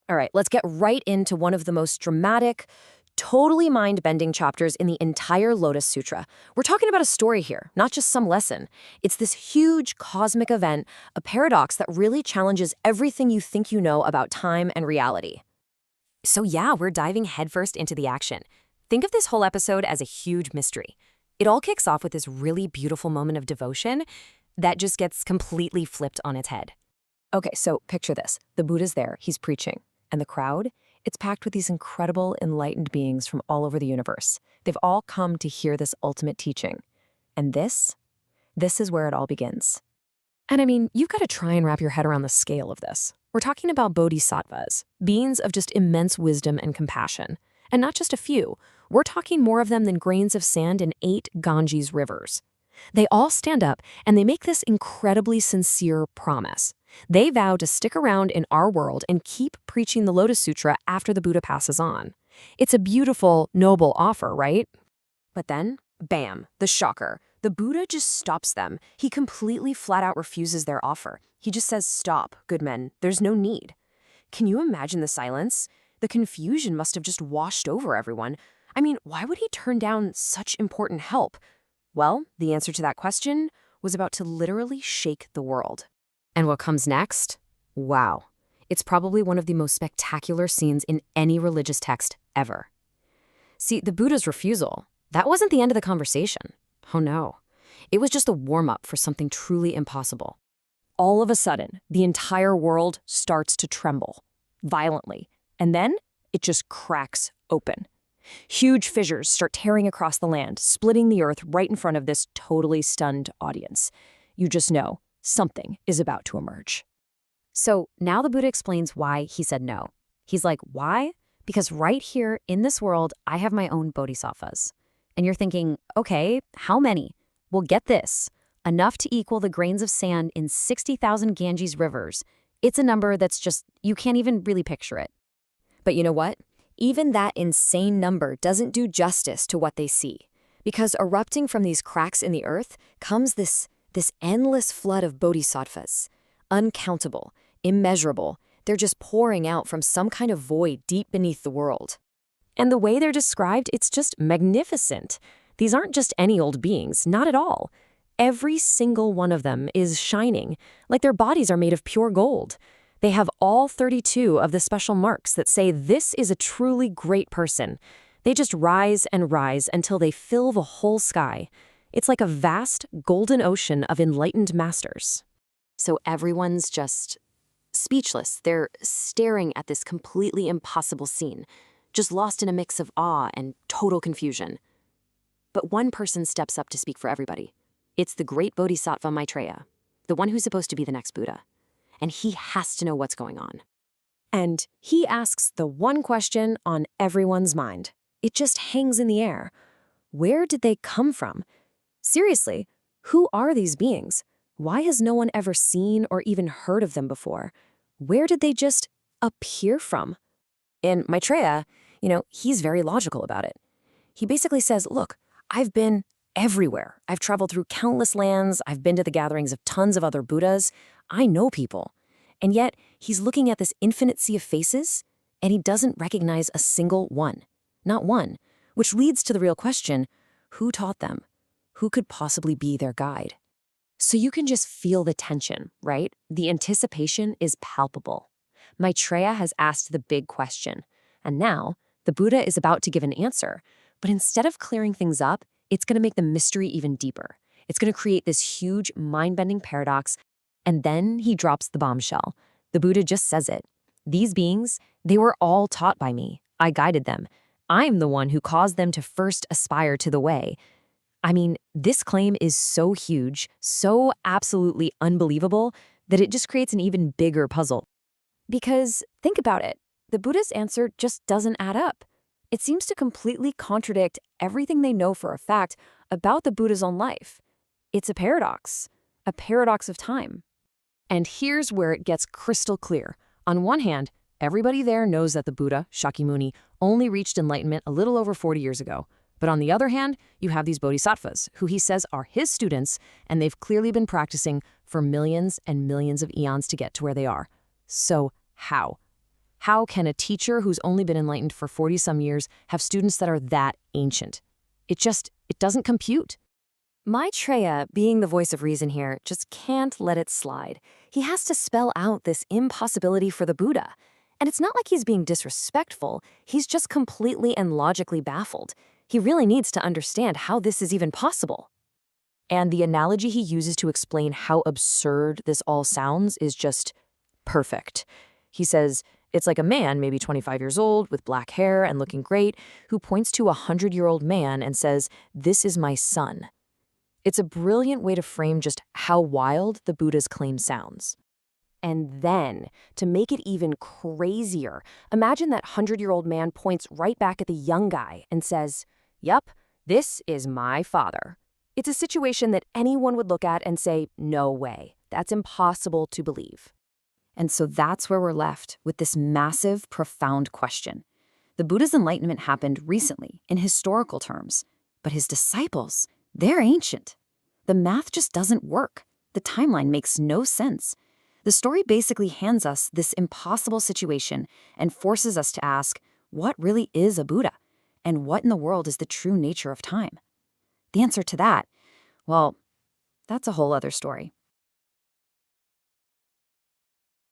All right, let's get right into one of the most dramatic, totally mind-bending chapters in the entire Lotus Sutra. We're talking about a story here, not just some lesson. It's this huge cosmic event, a paradox that really challenges everything you think you know about time and reality. So yeah, we're diving headfirst into the action. Think of this whole episode as a huge mystery. It all kicks off with this really beautiful moment of devotion that just gets completely flipped on its head. Okay, so picture this. The Buddha's there, he's preaching. And the crowd? It's packed with these incredible, enlightened beings from all over the universe. They've all come to hear this ultimate teaching. And this is where it all begins. And I mean, you've got to try and wrap your head around the scale of this. We're talking about bodhisattvas, beings of just immense wisdom and compassion. And not just a few. We're talking more of them than grains of sand in 8 Ganges rivers. They all stand up and they make this incredibly sincere promise. They vow to stick around in our world and keep preaching the Lotus Sutra after the Buddha passes on. It's a beautiful, noble offer, right? But then, bam, the shocker. The Buddha just stops them. He completely flat out refuses their offer. He just says, "Stop, good men, there's no need." Can you imagine the silence? The confusion must have just washed over everyone. I mean, why would he turn down such important help? Well, the answer to that question was about to literally shake the world. And what comes next? Wow. It's probably one of the most spectacular scenes in any religious text ever. See, the Buddha's refusal, that wasn't the end of the conversation. Oh no. It was just a warm-up for something truly impossible. All of a sudden, the entire world starts to tremble, violently, and then it just cracks open. Huge fissures start tearing across the land, splitting the earth right in front of this totally stunned audience. You just know something is about to emerge. So now the Buddha explains why he said no. He's like, why? Because right here in this world, I have my own bodhisattvas. And you're thinking, okay, how many? Well, get this. Enough to equal the grains of sand in 60,000 Ganges rivers. It's a number that's just, you can't even really picture it. But you know what? Even that insane number doesn't do justice to what they see. Because erupting from these cracks in the earth comes this endless flood of bodhisattvas. Uncountable, immeasurable. They're just pouring out from some kind of void deep beneath the world. And the way they're described, it's just magnificent. These aren't just any old beings, not at all. Every single one of them is shining, like their bodies are made of pure gold. They have all 32 of the special marks that say this is a truly great person. They just rise and rise until they fill the whole sky. It's like a vast, golden ocean of enlightened masters. So everyone's just speechless. They're staring at this completely impossible scene, just lost in a mix of awe and total confusion. But one person steps up to speak for everybody. It's the great Bodhisattva Maitreya, the one who's supposed to be the next Buddha. And he has to know what's going on. And he asks the one question on everyone's mind. It just hangs in the air. Where did they come from? Seriously, who are these beings? Why has no one ever seen or even heard of them before? Where did they just appear from? And Maitreya, he's very logical about it. He basically says, look, I've been everywhere. I've traveled through countless lands. I've been to the gatherings of tons of other Buddhas. I know people. And yet, he's looking at this infinite sea of faces, and he doesn't recognize a single one. Not one. Which leads to the real question, who taught them? Who could possibly be their guide? So you can just feel the tension, right? The anticipation is palpable. Maitreya has asked the big question, and now the Buddha is about to give an answer. But instead of clearing things up, it's going to make the mystery even deeper. It's going to create this huge, mind-bending paradox, and then he drops the bombshell. The Buddha just says it. These beings, they were all taught by me. I guided them. I'm the one who caused them to first aspire to the way. I mean, this claim is so huge, so absolutely unbelievable, that it just creates an even bigger puzzle. Because, think about it, the Buddha's answer just doesn't add up. It seems to completely contradict everything they know for a fact about the Buddha's own life. It's a paradox of time. And here's where it gets crystal clear. On one hand, everybody there knows that the Buddha, Shakyamuni, only reached enlightenment a little over 40 years ago. But on the other hand, you have these bodhisattvas, who he says are his students, and they've clearly been practicing for millions and millions of eons to get to where they are. So how? How can a teacher who's only been enlightened for 40-some years have students that are that ancient? It doesn't compute. Maitreya, being the voice of reason here, just can't let it slide. He has to spell out this impossibility for the Buddha. And it's not like he's being disrespectful, he's just completely and logically baffled. He really needs to understand how this is even possible. And the analogy he uses to explain how absurd this all sounds is just perfect. He says, it's like a man, maybe 25 years old, with black hair and looking great, who points to a 100-year-old man and says, "This is my son." It's a brilliant way to frame just how wild the Buddha's claim sounds. And then, to make it even crazier, imagine that 100-year-old man points right back at the young guy and says, "Yup, this is my father." It's a situation that anyone would look at and say, "No way, that's impossible to believe." And so that's where we're left with this massive, profound question. The Buddha's enlightenment happened recently, in historical terms, but his disciples, they're ancient. The math just doesn't work. The timeline makes no sense. The story basically hands us this impossible situation and forces us to ask, what really is a Buddha? And what in the world is the true nature of time? The answer to that, well, that's a whole other story.